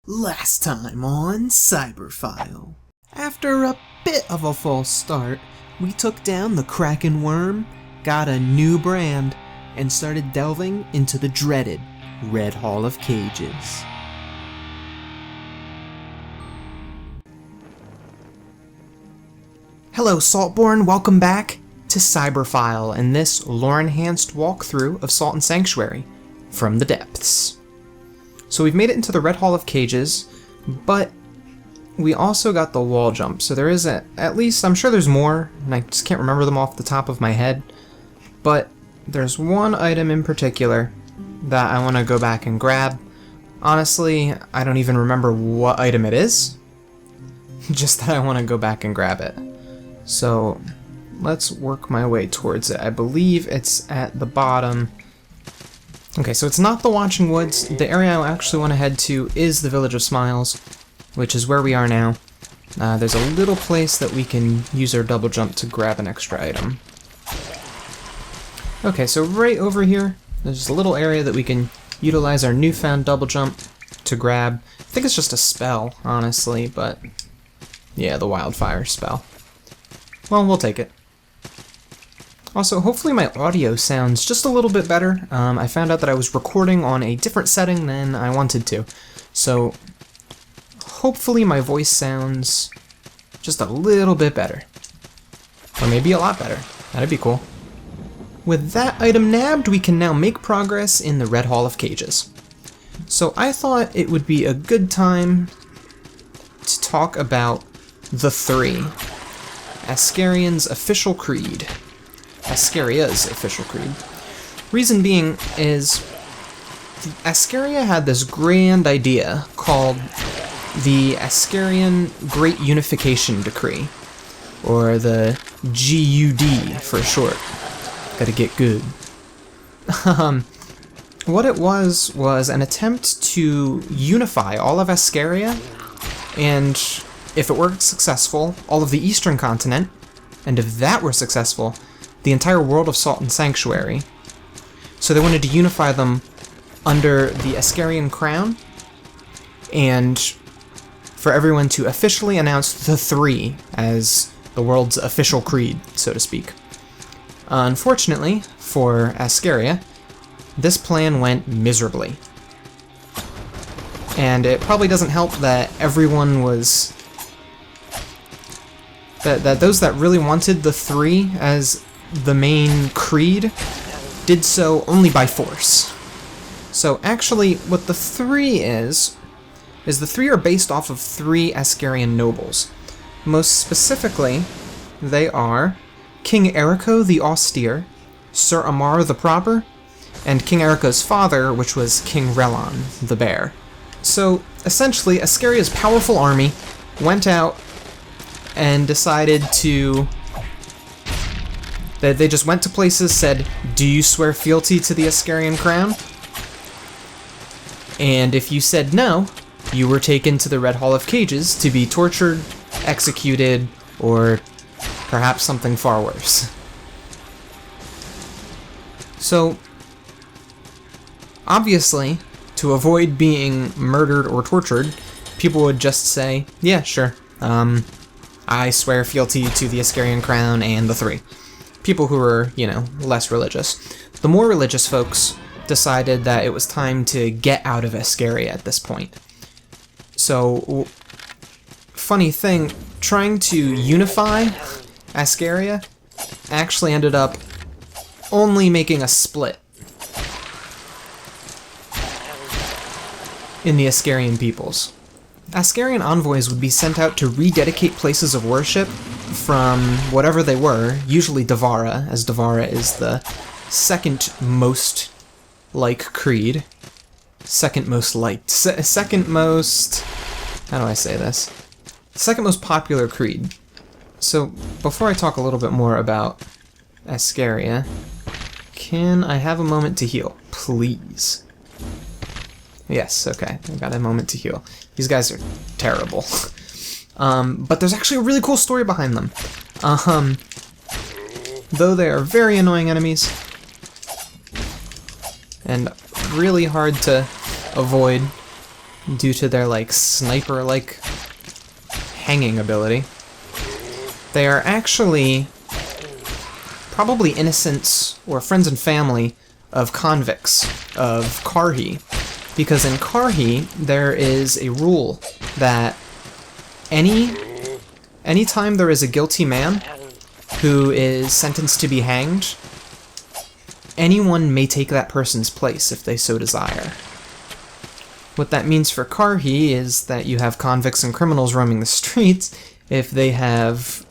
Last time on Cyberphile. After a bit of a false start, we took down the Kraken Worm, got a new brand, and started delving into the dreaded Red Hall of Cages. Hello Saltborn, welcome back to Cyberphile and this lore-enhanced walkthrough of Salt and Sanctuary from the depths. So we've made it into the Red Hall of Cages, but we also got the wall jump, so there is at least, I'm sure there's more, and I just can't remember them off the top of my head, but there's one item in particular that I want to go back and grab. Honestly, I don't even remember what item it is, just that I want to go back and grab it. So let's work my way towards it. I believe it's at the bottom. Okay, so it's not the Watching Woods. The area I actually want to head to is the Village of Smiles, which is where we are now. There's a little place that we can use our double jump to grab an extra item. Okay, so right over here, there's just a little area that we can utilize our newfound double jump to grab. I think it's just a spell, honestly, but yeah, the wildfire spell. Well, we'll take it. Also, hopefully my audio sounds just a little bit better. I found out that I was recording on a different setting than I wanted to. So, hopefully my voice sounds just a little bit better. Or maybe a lot better. That'd be cool. With that item nabbed, we can now make progress in the Red Hall of Cages. So I thought it would be a good time to talk about the three. Ascarian's official creed. Ascaria's official creed. Reason being is Ascaria had this grand idea called the Ascarian Great Unification Decree, or the GUD for short. Gotta get good. What it was an attempt to unify all of Ascaria, and if it were successful, all of the Eastern Continent, and if that were successful, the entire world of Salt and Sanctuary. So they wanted to unify them under the Ascarian crown, and for everyone to officially announce the three as the world's official creed, so to speak. Unfortunately, for Ascaria, this plan went miserably. And it probably doesn't help that everyone was... that those that really wanted the three as the main creed did so only by force. So actually, what the three is the three are based off of three Ascarian nobles. Most specifically, they are King Erico the Austere, Sir Amar the Proper, and King Erico's father, which was King Relon the Bear. So essentially, Ascaria's powerful army went out and decided to... they just went to places, said, "Do you swear fealty to the Ascarian crown?" And if you said no, you were taken to the Red Hall of Cages to be tortured, executed, or perhaps something far worse. So, obviously, to avoid being murdered or tortured, people would just say, "Yeah, sure, I swear fealty to the Ascarian crown and the three." People who were, less religious. The more religious folks decided that it was time to get out of Ascaria at this point. So, funny thing, trying to unify Ascaria actually ended up only making a split in the Ascarian peoples. Ascarian envoys would be sent out to rededicate places of worship from whatever they were, usually Devara, as Devara is the second most like creed. Second most liked. Second most... how do I say this? Second most popular creed. So, before I talk a little bit more about Ascaria, can I have a moment to heal? Please. Yes, okay, I got a moment to heal. These guys are terrible. But there's actually a really cool story behind them. Though they are very annoying enemies, and really hard to avoid, due to their, like, sniper-like hanging ability. They are actually probably innocents or friends and family of convicts of Karhi, because in Karhi there is a rule that anytime there is a guilty man who is sentenced to be hanged, anyone may take that person's place if they so desire. What that means for Karhi is that you have convicts and criminals roaming the streets if they have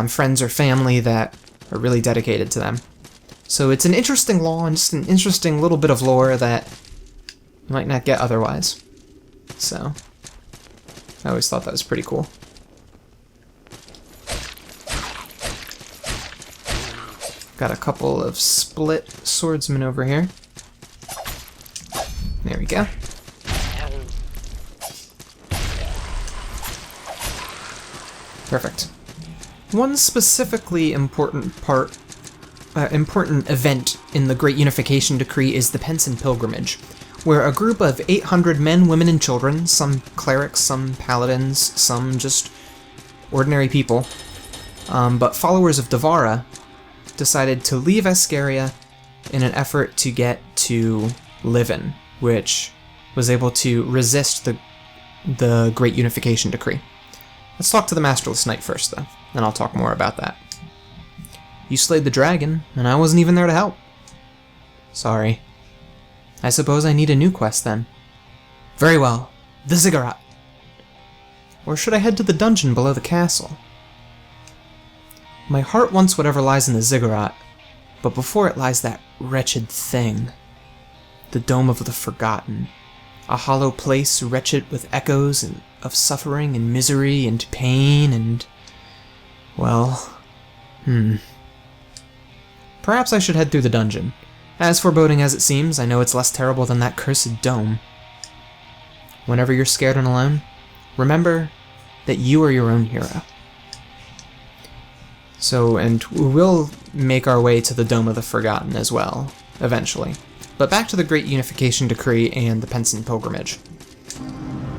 friends or family that are really dedicated to them. So it's an interesting law and just an interesting little bit of lore that you might not get otherwise. So I always thought that was pretty cool. Got a couple of split swordsmen over here. There we go. Perfect. One specifically important event in the Great Unification Decree is the Penson Pilgrimage, where a group of 800 men, women, and children, some clerics, some paladins, some just ordinary people, but followers of Devara, decided to leave Ascaria in an effort to get to Livin, which was able to resist the Great Unification Decree. Let's talk to the Masterless Knight first, though, and I'll talk more about that. You slayed the dragon, and I wasn't even there to help. Sorry. I suppose I need a new quest, then. Very well. The Ziggurat. Or should I head to the dungeon below the castle? My heart wants whatever lies in the Ziggurat, but before it lies that wretched thing. The Dome of the Forgotten. A hollow place wretched with echoes of suffering and misery and pain and... well... Perhaps I should head through the dungeon. As foreboding as it seems, I know it's less terrible than that cursed dome. Whenever you're scared and alone, remember that you are your own hero. So, and we'll make our way to the Dome of the Forgotten as well, eventually. But back to the Great Unification Decree and the Penson Pilgrimage.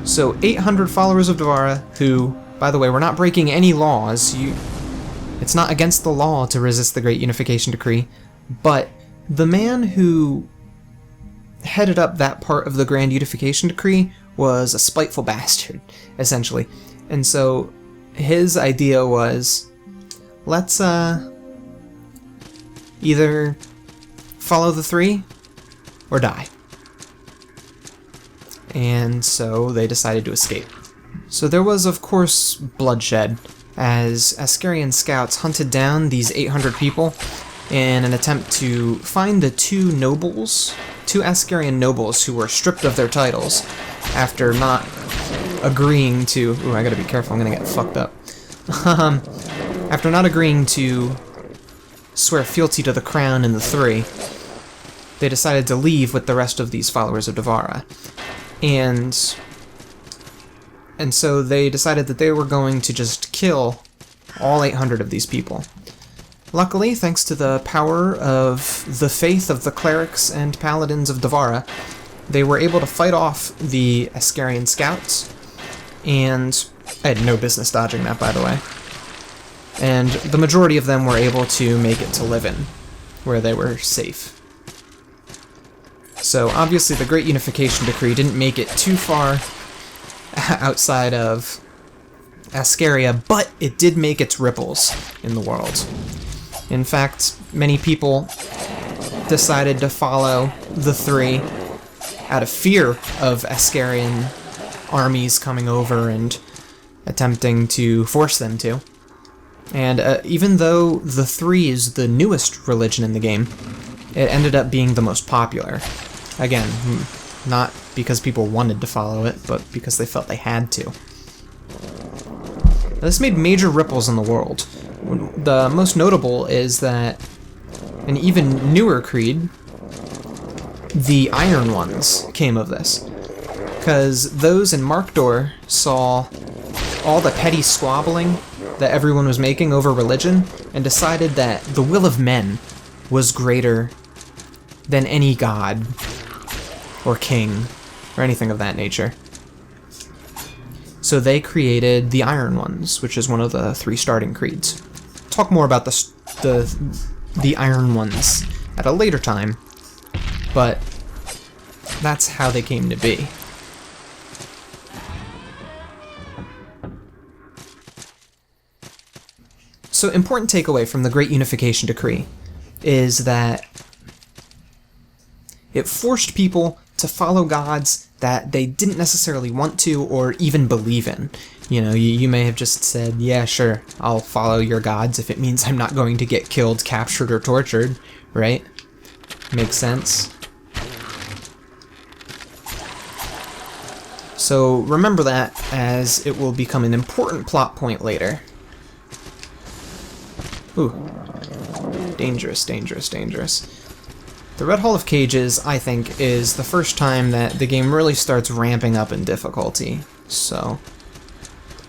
So, 800 followers of Devara, who, by the way, we're not breaking any laws. It's not against the law to resist the Great Unification Decree, but the man who headed up that part of the Grand Unification Decree was a spiteful bastard, essentially. And so, his idea was, let's, either follow the three, or die. And so they decided to escape. So there was, of course, bloodshed, as Ascarian scouts hunted down these 800 people in an attempt to find the two Ascarian nobles who were stripped of their titles after not agreeing to... Ooh, I gotta be careful, I'm gonna get fucked up. After not agreeing to swear fealty to the crown and the three, they decided to leave with the rest of these followers of Devara. And so they decided that they were going to just kill all 800 of these people. Luckily, thanks to the power of the faith of the clerics and paladins of Devara, they were able to fight off the Ascarian scouts, and I had no business dodging that, by the way. And the majority of them were able to make it to Livin, where they were safe. So obviously the Great Unification Decree didn't make it too far outside of Ascaria, but it did make its ripples in the world. In fact, many people decided to follow the three out of fear of Ascarian armies coming over and attempting to force them to. And even though the three is the newest religion in the game, it ended up being the most popular. Again, not because people wanted to follow it, but because they felt they had to. This made major ripples in the world. The most notable is that an even newer creed, the Iron Ones, came of this. Because those in Markdor saw all the petty squabbling that everyone was making over religion and decided that the will of men was greater than any god or king or anything of that nature. So they created the Iron Ones, which is one of the 3 starting creeds. Talk more about the Iron Ones at a later time, but that's how they came to be. So, important takeaway from the Great Unification Decree is that it forced people to follow gods that they didn't necessarily want to or even believe in. You know, you may have just said, yeah, sure, I'll follow your gods if it means I'm not going to get killed, captured, or tortured, right? Makes sense. So remember that, as it will become an important plot point later. Ooh. Dangerous, dangerous, dangerous. The Red Hall of Cages, I think, is the first time that the game really starts ramping up in difficulty. So,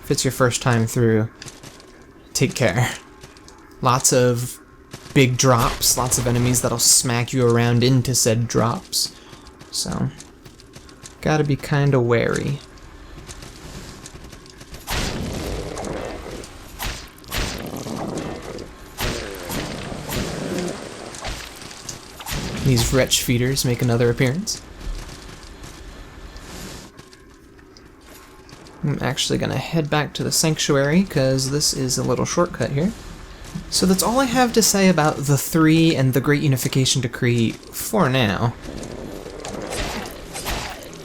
if it's your first time through, take care. Lots of big drops, lots of enemies that'll smack you around into said drops. So, gotta be kinda wary. These wretch feeders make another appearance. I'm actually gonna head back to the sanctuary because this is a little shortcut here. So that's all I have to say about the 3 and the Great Unification Decree for now.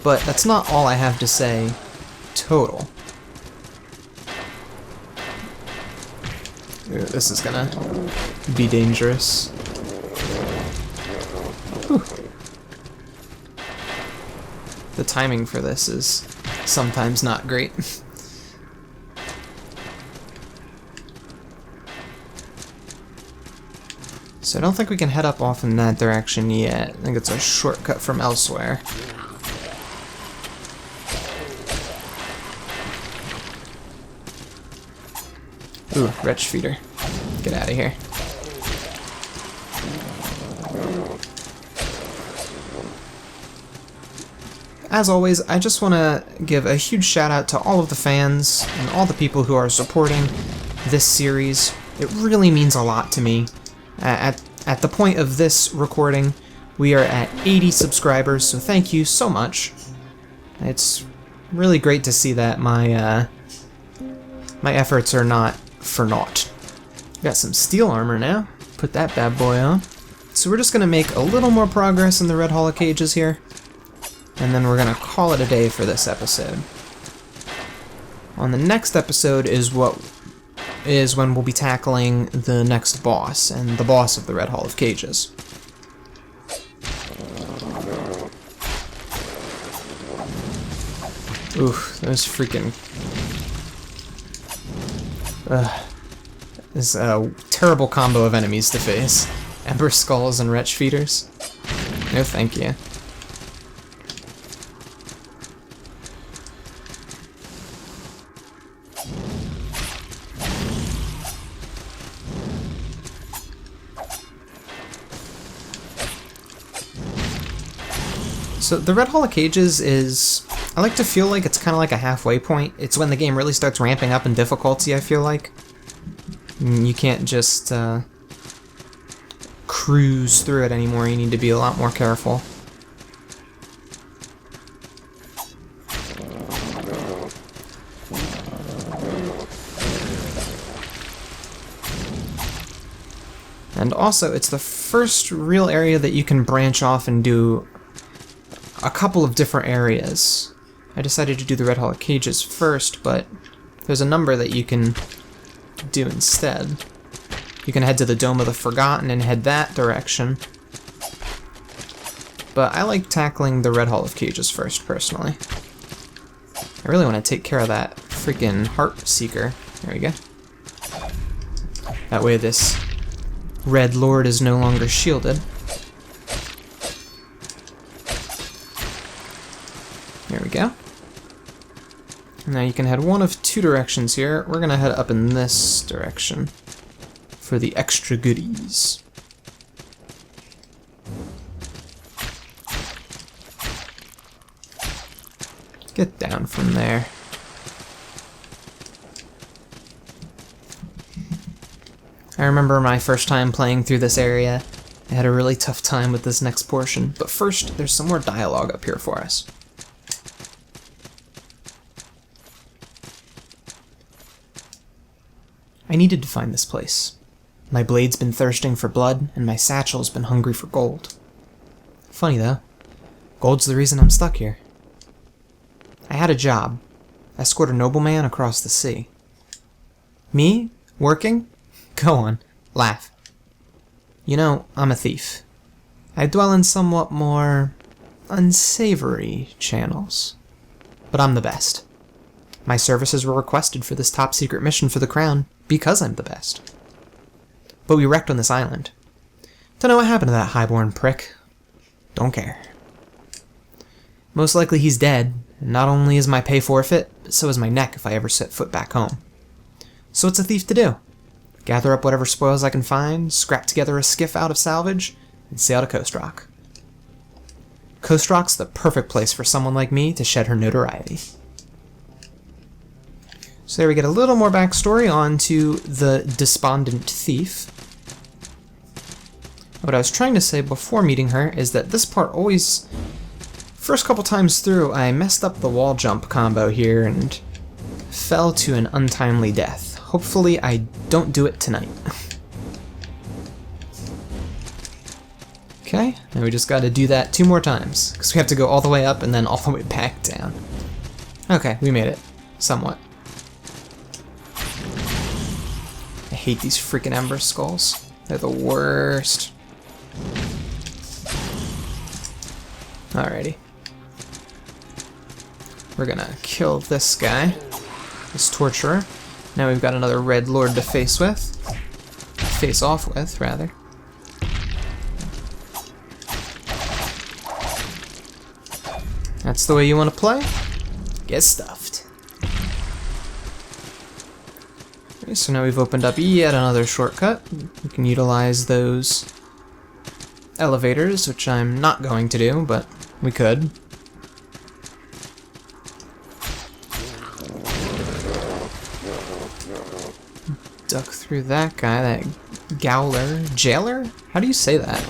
But that's not all I have to say total. Ooh, this is gonna be dangerous. Whew. The timing for this is sometimes not great. So I don't think we can head up off in that direction yet. I think it's a shortcut from elsewhere. Ooh, wretch feeder. Get out of here. As always, I just want to give a huge shout out to all of the fans and all the people who are supporting this series. It really means a lot to me. At the point of this recording, we are at 80 subscribers, so thank you so much. It's really great to see that my efforts are not for naught. Got some steel armor now. Put that bad boy on. So we're just going to make a little more progress in the Red Hall of Cages here. And then we're going to call it a day for this episode. On the next episode is when we'll be tackling the next boss, and the boss of the Red Hall of Cages. Oof, those freaking... This is a terrible combo of enemies to face. Ember Skulls and Wretch Feeders. No thank you. So the Red Hall of Cages is... I like to feel like it's kind of like a halfway point. It's when the game really starts ramping up in difficulty, I feel like. You can't just cruise through it anymore. You need to be a lot more careful. And also, it's the first real area that you can branch off and do a couple of different areas. I decided to do the Red Hall of Cages first, but there's a number that you can do instead. You can head to the Dome of the Forgotten and head that direction. But I like tackling the Red Hall of Cages first, personally. I really want to take care of that freaking Heart Seeker. There we go. That way this Red Lord is no longer shielded. There we go. Now you can head one of 2 directions here. We're gonna head up in this direction for the extra goodies. get down from there. I remember my first time playing through this area. I had a really tough time with this next portion, but first, there's some more dialogue up here for us. I needed to find this place. My blade's been thirsting for blood, and my satchel's been hungry for gold. Funny though, gold's the reason I'm stuck here. I had a job. Escort a nobleman across the sea. Me? Working? Go on, laugh. You know, I'm a thief. I dwell in somewhat more unsavory channels. But I'm the best. My services were requested for this top secret mission for the crown because I'm the best. But we wrecked on this island. Don't know what happened to that highborn prick. Don't care. Most likely he's dead, and not only is my pay forfeit, but so is my neck if I ever set foot back home. So what's a thief to do? Gather up whatever spoils I can find, scrap together a skiff out of salvage, and sail to Coast Rock. Coast Rock's the perfect place for someone like me to shed her notoriety. So there we get a little more backstory onto the despondent thief. What I was trying to say before meeting her is that this part always... First couple times through, I messed up the wall jump combo here and fell to an untimely death. Hopefully I don't do it tonight. Okay, now we just gotta do that 2 more times, because we have to go all the way up and then all the way back down. Okay, we made it. Somewhat. I hate these freaking Ember Skulls. They're the worst. Alrighty. We're gonna kill this guy. This torturer. Now we've got another Red Lord to face with. Face off with, rather. That's the way you want to play? Get stuffed. Okay, so now we've opened up yet another shortcut. We can utilize those elevators, which I'm not going to do, but we could. Duck through that guy, that Gowler. Jailer? How do you say that?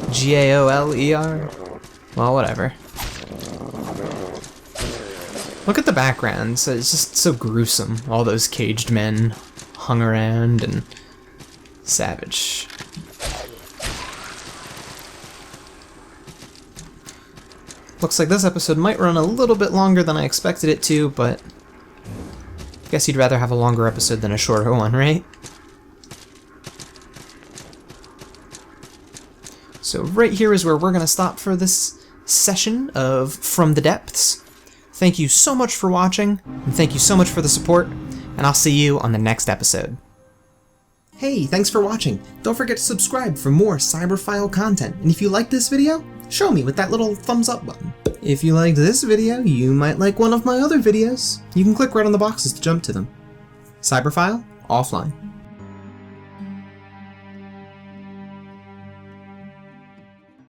G-A-O-L-E-R? Well, whatever. Look at the background, so it's just so gruesome. All those caged men hung around and savage. Looks like this episode might run a little bit longer than I expected it to, but I guess you'd rather have a longer episode than a shorter one, right? So right here is where we're going to stop for this session of From the Depths. Thank you so much for watching, and thank you so much for the support, and I'll see you on the next episode. Hey, thanks for watching. Don't forget to subscribe for more Cyberphile content, and if you liked this video, show me with that little thumbs up button. If you liked this video, you might like one of my other videos. You can click right on the boxes to jump to them. Cyberphile, offline.